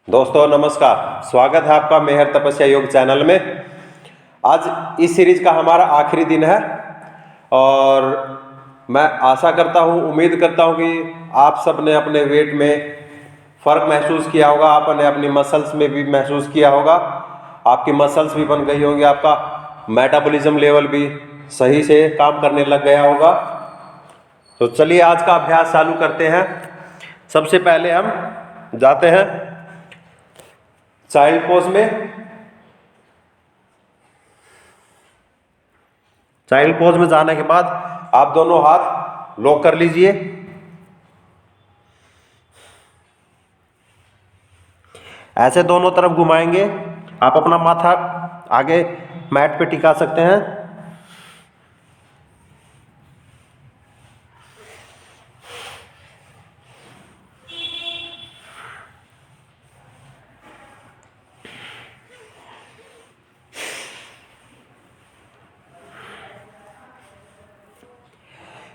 दोस्तों नमस्कार, स्वागत है आपका मेहर तपस्या योग चैनल में। आज इस सीरीज का हमारा आखिरी दिन है और मैं आशा करता हूँ, उम्मीद करता हूँ कि आप सब ने अपने वेट में फ़र्क महसूस किया होगा, आपने अपनी मसल्स में भी महसूस किया होगा, आपकी मसल्स भी बन गई होंगी, आपका मेटाबॉलिज्म लेवल भी सही से काम करने लग गया होगा। तो चलिए आज का अभ्यास चालू करते हैं। सबसे पहले हम जाते हैं चाइल्ड पोज में। चाइल्ड पोज में जाने के बाद आप दोनों हाथ लॉक कर लीजिए। ऐसे दोनों तरफ घुमाएंगे। आप अपना माथा आगे मैट पे टिका सकते हैं।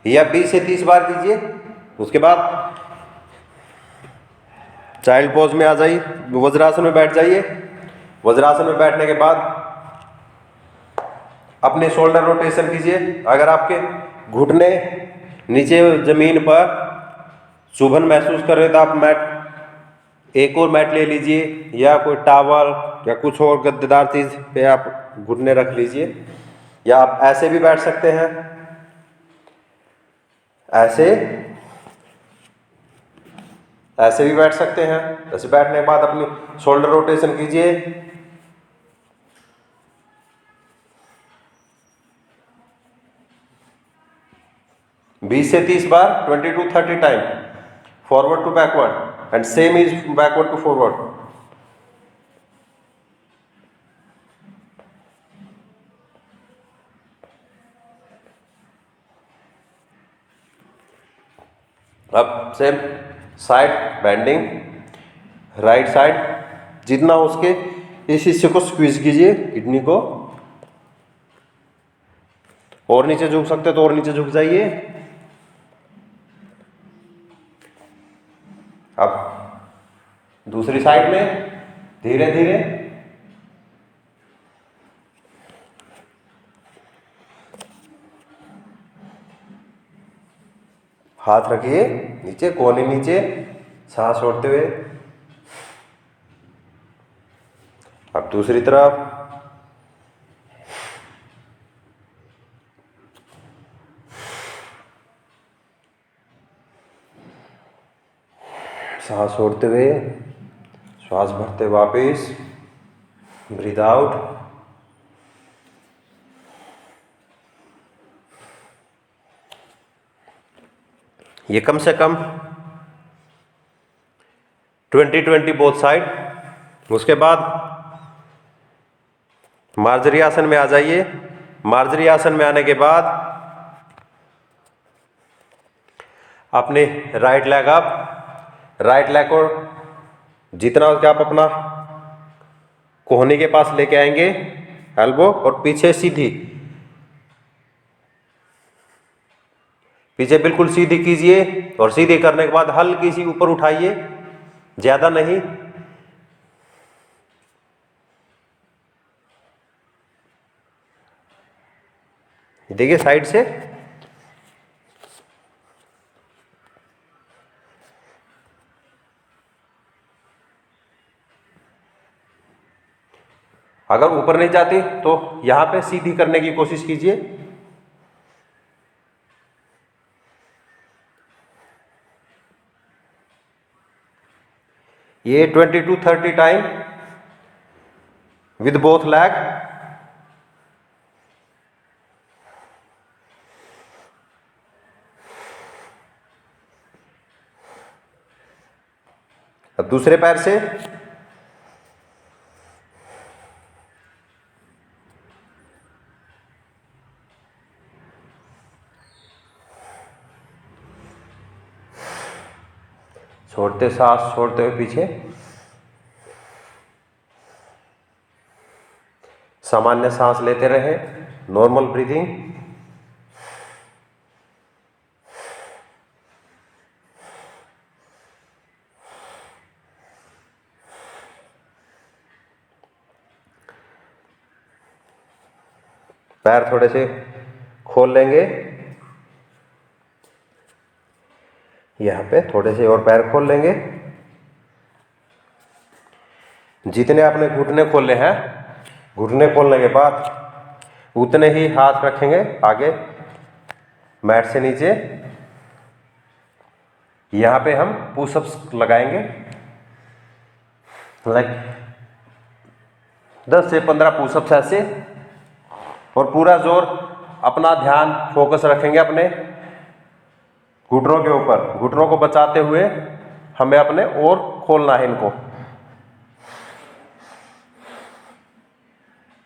या 20 से 30 बार कीजिए। उसके बाद चाइल्ड पोज में आ जाइए, वज्रासन में बैठ जाइए। वज्रासन में बैठने के बाद अपने शोल्डर रोटेशन कीजिए। अगर आपके घुटने नीचे जमीन पर चुभन महसूस कर रहे तो आप मैट, एक और मैट ले लीजिए या कोई टावल या कुछ और गद्देदार चीज पे आप घुटने रख लीजिए। या आप ऐसे भी बैठ सकते हैं, ऐसे ऐसे भी बैठ सकते हैं। ऐसे बैठने के बाद अपनी शोल्डर रोटेशन कीजिए। बीस से 30 बार, 20 to 30 time, forward to backward and same is backward to forward. अब same side bending, right side, जितना उसके इस हिस्से को स्क्वीज कीजिए, किडनी को। और नीचे झुक सकते तो और नीचे झुक जाइए। अब दूसरी साइड में धीरे धीरे हाथ रखिए नीचे, कोहनी नीचे, सांस छोड़ते हुए। अब दूसरी तरफ सांस छोड़ते हुए, श्वास भरते वापस, ब्रीद आउट। ये कम से कम 20-20 बोथ साइड। उसके बाद मार्जरी आसन में आ जाइए। मार्जरी आसन में आने के बाद अपने right leg up, right leg को जितना हो सके आप अपना कोहनी के पास लेके आएंगे, एल्बो, और पीछे सीधी, पीछे बिल्कुल सीधी कीजिए। और सीधी करने के बाद हल्की सी ऊपर उठाइए, ज्यादा नहीं। देखिए साइड से अगर ऊपर नहीं जाती तो यहां पे सीधी करने की कोशिश कीजिए। ये 20 to 30 time with both leg. अब दूसरे पैर से छोड़ते, सांस छोड़ते हुए पीछे, सामान्य सांस लेते रहे, नॉर्मल ब्रीदिंग। पैर थोड़े से खोल लेंगे, यहाँ पे थोड़े से और पैर खोल लेंगे। जितने आपने घुटने खोले हैं, घुटने खोलने के बाद उतने ही हाथ रखेंगे आगे मैट से नीचे। यहाँ पे हम पुशअप्स लगाएंगे, लाइक 10 से 15 पुशअप्स ऐसे, और पूरा जोर अपना ध्यान फोकस रखेंगे अपने घुटनों के ऊपर। घुटनों को बचाते हुए हमें अपने और खोलना है इनको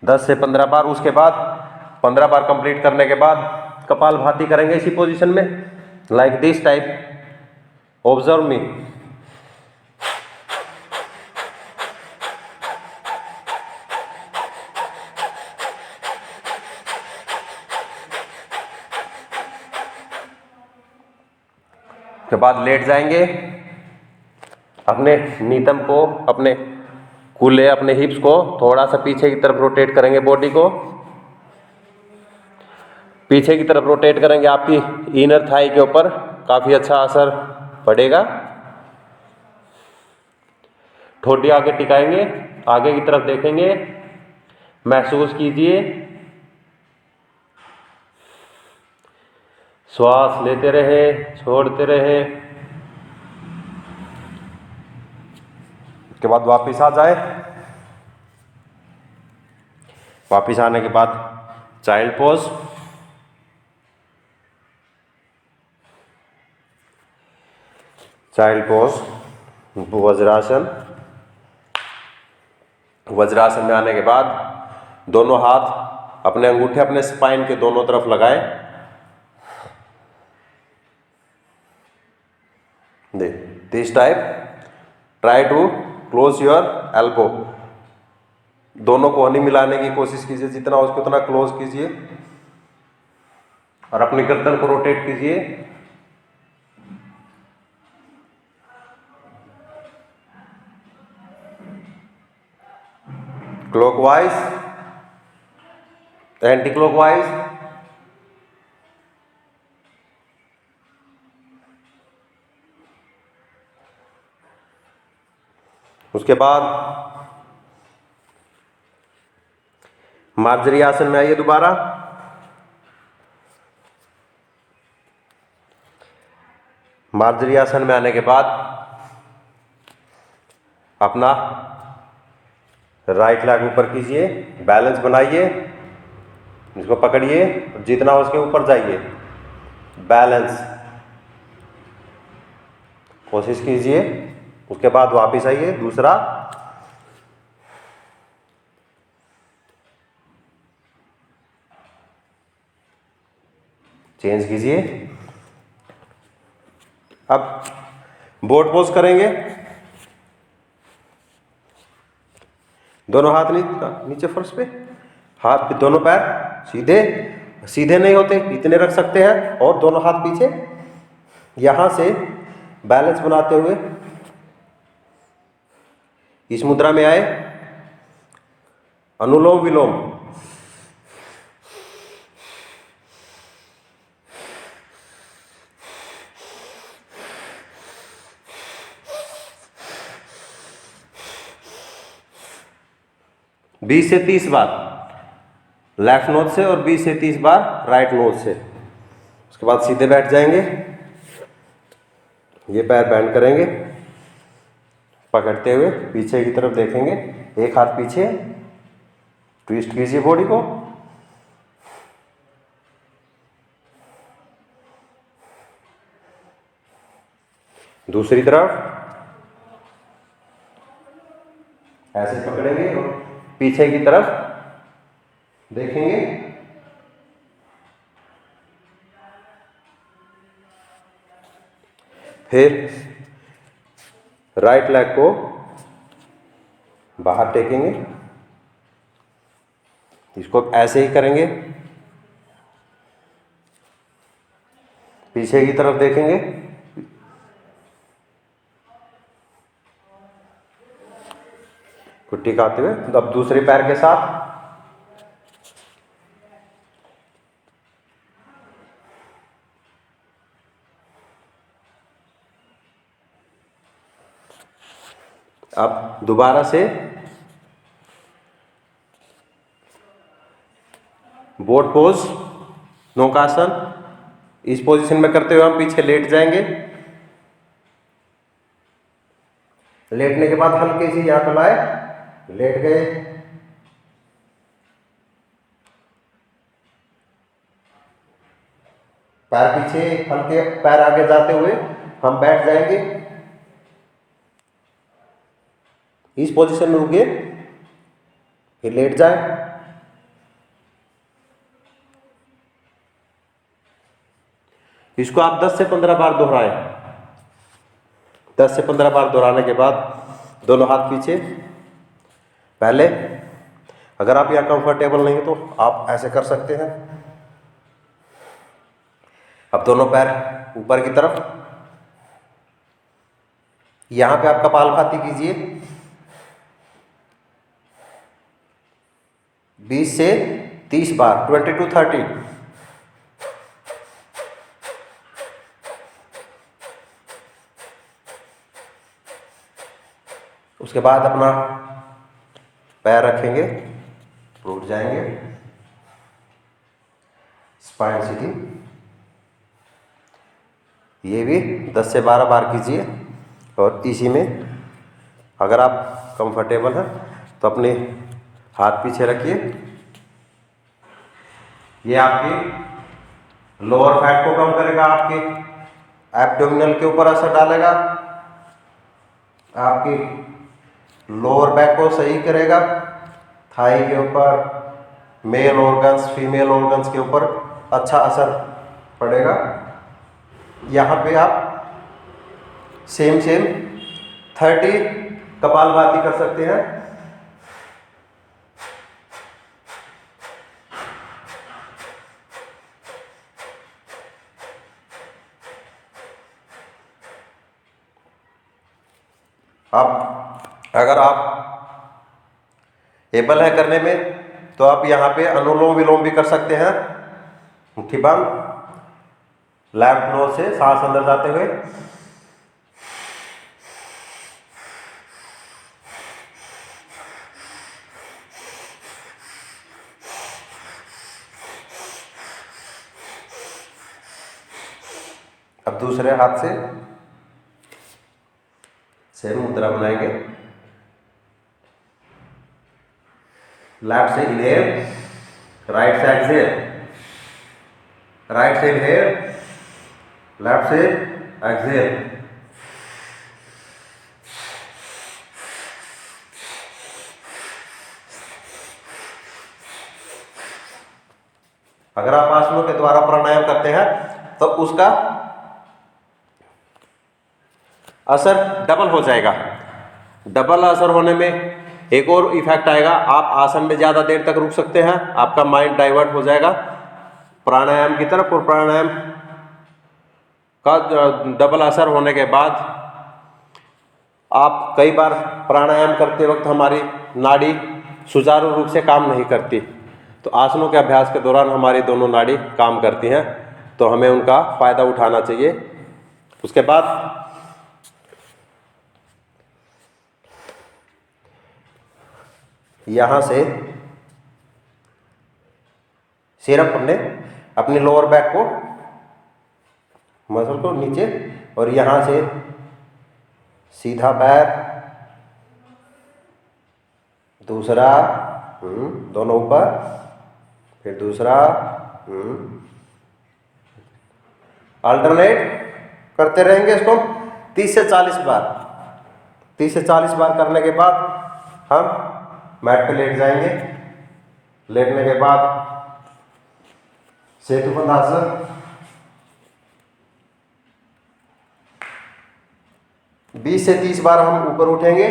10 से 15 बार। उसके बाद 15 बार कंप्लीट करने के बाद कपालभाति करेंगे इसी पोजीशन में, लाइक दिस टाइप। ऑब्जर्व मी। के बाद लेट जाएंगे, अपने नीतम को, अपने कूल्हे, अपने हिप्स को थोड़ा सा पीछे की तरफ रोटेट करेंगे, बॉडी को पीछे की तरफ रोटेट करेंगे। आपकी इनर थाई के ऊपर काफी अच्छा असर पड़ेगा। ठोडी आगे टिकाएंगे, आगे की तरफ देखेंगे, महसूस कीजिए, श्वास लेते रहे, छोड़ते रहे। उसके बाद वापस आ जाए। वापस आने के बाद child pose, child pose, vajrasana. Vajrasana में आने के बाद दोनों हाथ अपने अंगूठे अपने स्पाइन के दोनों तरफ लगाएं। This type, try to close your elbow. दोनों कोहनी मिलाने की कोशिश कीजिए, जितना हो सके उतना क्लोज कीजिए और अपनी गर्दन को रोटेट कीजिए। Clockwise, anti clockwise. उसके बाद मार्जरी आसन में आइए दोबारा। मार्जरी आसन में आने के बाद अपना राइट लेग ऊपर कीजिए, बैलेंस बनाइए, इसको पकड़िए, जितना उसके ऊपर जाइए, बैलेंस कोशिश कीजिए। उसके बाद वापस आइए, दूसरा चेंज कीजिए। अब बोट पोज करेंगे, दोनों हाथ नीचे फर्श पे, हाथ दोनों पैर सीधे, सीधे नहीं होते इतने रख सकते हैं, और दोनों हाथ पीछे। यहां से बैलेंस बनाते हुए इस मुद्रा में आए, अनुलोम विलोम। बीस से 30 बार लेफ्ट नोज से और 20 से 30 बार राइट नोज से। उसके बाद सीधे बैठ जाएंगे, ये पैर बैंड करेंगे, पकड़ते हुए पीछे की तरफ देखेंगे, एक हाथ पीछे, ट्विस्ट कीजिए बॉडी को, दूसरी तरफ ऐसे पकड़ेंगे और पीछे की तरफ देखेंगे, फिर राइट लेग को बाहर टेकेंगे, इसको ऐसे ही करेंगे, पीछे की तरफ देखेंगे, कुट्टी खाते हुए। अब दूसरे पैर के साथ अब दोबारा से बोट पोज, नौकासन, इस पोजीशन में करते हुए हम पीछे लेट जाएंगे। लेटने के बाद हल्के से यहाँ पे लाए, लेट गए, पैर पीछे, हल्के पैर आगे जाते हुए हम बैठ जाएंगे। इस पोजीशन में रुके, फिर लेट जाए। इसको आप 10 से 15 बार दोहराएं। 10 से 15 बार दोहराने के बाद दोनों हाथ पीछे। पहले अगर आप यहाँ कंफर्टेबल नहीं है तो आप ऐसे कर सकते हैं। अब दोनों पैर ऊपर की तरफ, यहां पे आप कपालभाति कीजिए 20 से 30 बार, 20 to 30। उसके बाद अपना पैर रखेंगे, उठ जाएंगे, स्पाइन सीधी। ये भी 10 से 12 बार कीजिए। और इसी में अगर आप कंफर्टेबल हैं तो अपने हाथ पीछे रखिए। ये आपकी लोअर फैट को कम करेगा, आपके एब्डोमिनल के ऊपर असर डालेगा, आपकी लोअर बैक को सही करेगा, थाई के ऊपर, मेल ऑर्गन्स, फीमेल ऑर्गन्स के ऊपर अच्छा असर पड़ेगा। यहाँ पे आप सेम 30 कपालभाति कर सकते हैं। अब अगर आप एबल है करने में तो आप यहाँ पे अनुलोम विलोम भी कर सकते हैं। मुट्ठी बांध, लेफ्ट नोज से सांस अंदर जाते हुए, अब दूसरे हाथ से सेम मुद्रा बनाएंगे। लेफ्ट से इनहेल, राइट से एक्सहेल, राइट से इनहेल, लेफ्ट से एक्सहेल। अगर आप आसनों के द्वारा प्राणायाम करते हैं तो उसका असर डबल हो जाएगा। डबल असर होने में एक और इफेक्ट आएगा, आप आसन में ज़्यादा देर तक रुक सकते हैं, आपका माइंड डाइवर्ट हो जाएगा प्राणायाम की तरफ। और प्राणायाम का डबल असर होने के बाद आप कई बार प्राणायाम करते वक्त हमारी नाड़ी सुचारू रूप से काम नहीं करती, तो आसनों के अभ्यास के दौरान हमारी दोनों नाड़ी काम करती हैं, तो हमें उनका फ़ायदा उठाना चाहिए। उसके बाद यहाँ से सिर्फ हमने अपनी लोअर बैक को, मसल को नीचे, और यहाँ से सीधा पैर, दूसरा, दोनों ऊपर, फिर दूसरा, अल्टरनेट करते रहेंगे इसको 30 से 40 बार। 30 से 40 बार करने के बाद हम मैट पे लेट जाएंगे। लेटने के बाद सेतुबंध आसन, 20 से 30 बार हम ऊपर उठेंगे।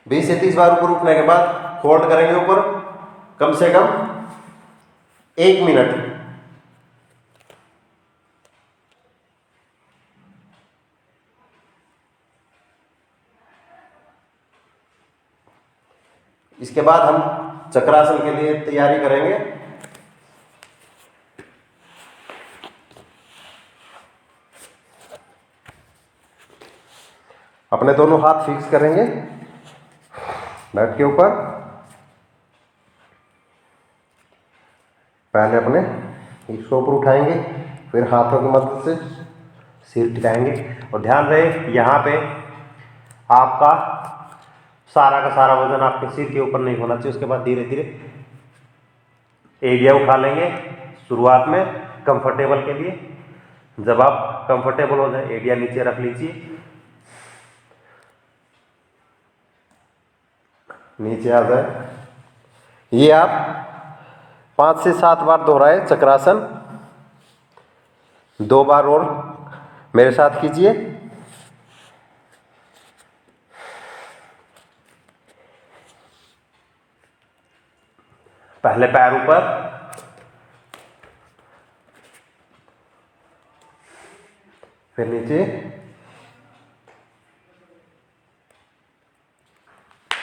बीस से 30 बार ऊपर उठने के बाद होल्ड करेंगे ऊपर कम से कम 1 मिनट। इसके बाद हम चक्रासन के लिए तैयारी करेंगे। अपने दोनों हाथ फिक्स करेंगे मैट के ऊपर। पहले अपने इसको ऊपर उठाएंगे, फिर हाथों की मदद से सिर टिकाएंगे। और ध्यान रहे यहाँ पे आपका सारा का सारा वजन आपके सिर के ऊपर नहीं होना चाहिए। उसके बाद धीरे धीरे एरिया उठा लेंगे शुरुआत में कंफर्टेबल के लिए। जब आप कंफर्टेबल हो जाए एरिया नीचे रख लीजिए, नीचे आ जाए। ये आप 5 से 7 बार दोहराए चक्रासन। 2 बार और मेरे साथ कीजिए। पहले पैर ऊपर, फिर नीचे।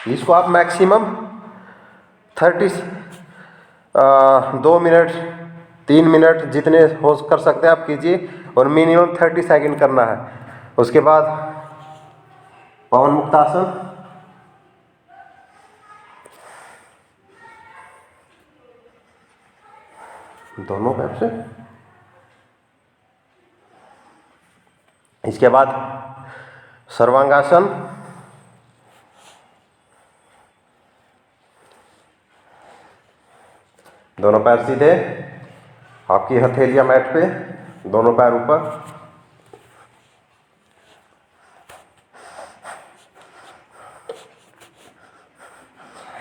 इसको आप मैक्सिमम 2 मिनट 3 मिनट जितने हो कर सकते हैं आप कीजिए, और मिनिमम 30 सेकंड करना है। उसके बाद पवन मुक्तासन। दोनों पैर से। इसके बाद सर्वांगासन। दोनों पैर सीधे, आपकी हथेलियां मैट पे, दोनों पैर ऊपर।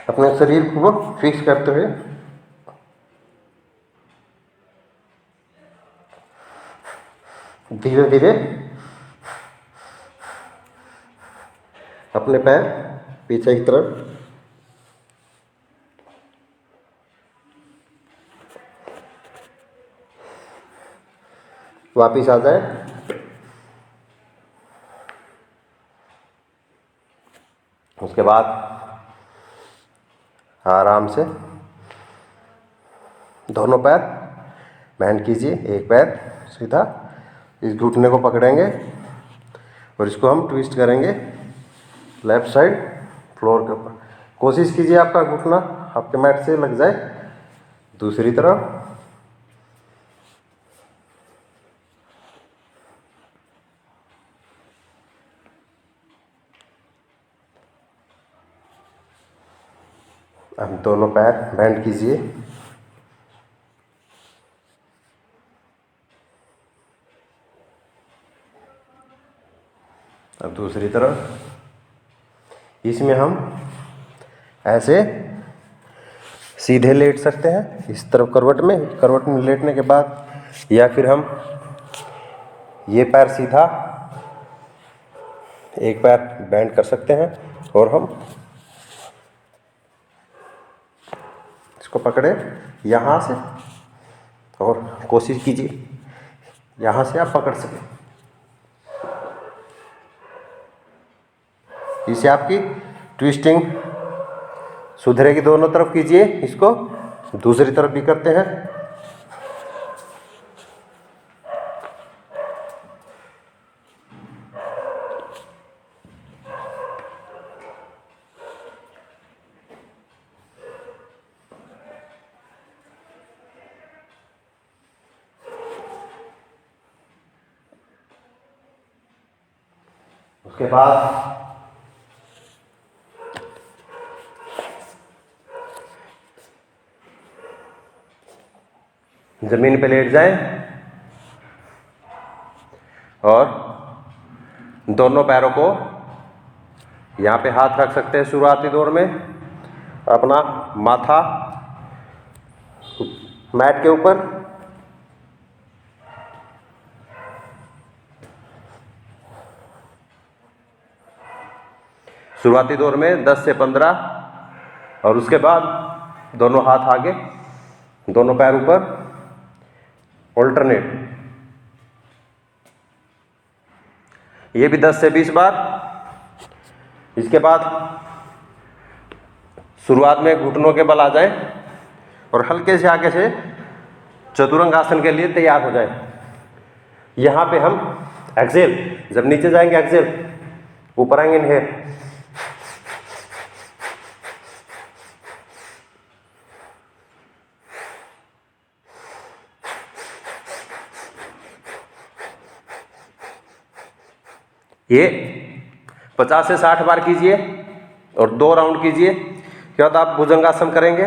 अपने शरीर को फिक्स करते हुए धीरे धीरे अपने पैर पीछे की तरफ वापिस आ जाए। उसके बाद आराम से दोनों पैर बैंड कीजिए। एक पैर सीधा, इस घुटने को पकड़ेंगे और इसको हम ट्विस्ट करेंगे लेफ्ट साइड फ्लोर के ऊपर। कोशिश कीजिए आपका घुटना आपके मैट से लग जाए। दूसरी तरफ अब दोनों पैर बैंड कीजिए। अब दूसरी तरफ। इसमें हम ऐसे सीधे लेट सकते हैं इस तरफ करवट में लेटने के बाद, या फिर हम ये पैर सीधा, एक पैर बैंड कर सकते हैं और हम इसको पकड़े यहाँ से, और कोशिश कीजिए यहाँ से आप पकड़ सकें। इससे आपकी ट्विस्टिंग सुधरेगी। दोनों तरफ कीजिए इसको, दूसरी तरफ भी करते हैं। उसके बाद जमीन पे लेट जाएं और दोनों पैरों को यहाँ पे हाथ रख सकते हैं। शुरुआती दौर में अपना माथा मैट के ऊपर, शुरुआती दौर में 10 से 15, और उसके बाद दोनों हाथ आगे, दोनों पैर ऊपर, ऑल्टरनेट। ये भी 10 से 20 बार। इसके बाद शुरुआत में घुटनों के बल आ जाए और हल्के से आगे से चतुरंग आसन के लिए तैयार हो जाए। यहाँ पे हम एक्सेल, जब नीचे जाएंगे एक्सेल, ऊपर आएंगे इनहेल। ये 50 से 60 बार कीजिए और 2 राउंड कीजिए। उसके बाद आप भुजंगासन करेंगे।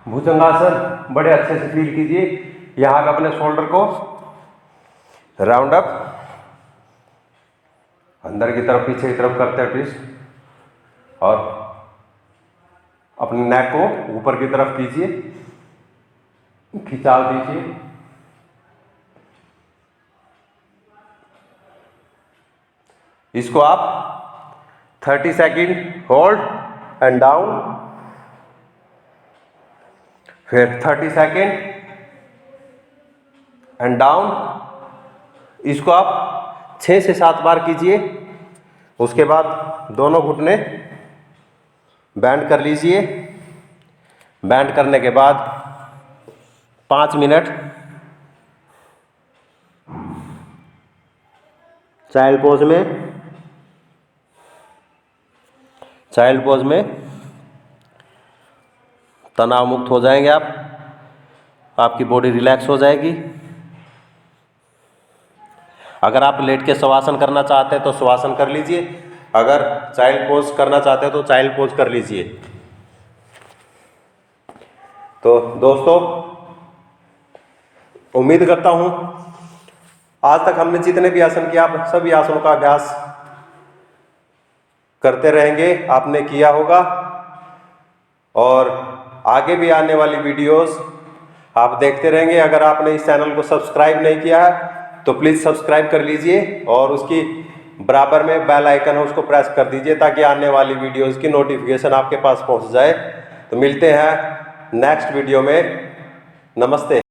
भुजंगासन बड़े अच्छे से फील कीजिए। यहाँ पे अपने शोल्डर को राउंड अप, अंदर की तरफ पीछे की तरफ करते हैं ट्विस्ट, और अपने नेक को ऊपर की तरफ कीजिए, खिंचाव दीजिए। इसको आप 30 सेकंड होल्ड एंड डाउन, फिर 30 सेकंड एंड डाउन। इसको आप 6 से 7 बार कीजिए। उसके बाद दोनों घुटने बैंड कर लीजिए। बैंड करने के बाद 5 मिनट चाइल्ड पोज में, चाइल्ड पोज में तनाव मुक्त हो जाएंगे आप, आपकी बॉडी रिलैक्स हो जाएगी। अगर आप लेट के शवासन करना चाहते हैं तो शवासन कर लीजिए, अगर चाइल्ड पोज करना चाहते हैं तो चाइल्ड पोज कर लीजिए। तो दोस्तों, उम्मीद करता हूं आज तक हमने जितने भी आसन किया, आप सभी आसनों का अभ्यास करते रहेंगे, आपने किया होगा। और आगे भी आने वाली वीडियोस आप देखते रहेंगे। अगर आपने इस चैनल को सब्सक्राइब नहीं किया है तो प्लीज़ सब्सक्राइब कर लीजिए और उसकी बराबर में बेल आइकन है उसको प्रेस कर दीजिए, ताकि आने वाली वीडियोस की नोटिफिकेशन आपके पास पहुंच जाए। तो मिलते हैं नेक्स्ट वीडियो में। नमस्ते।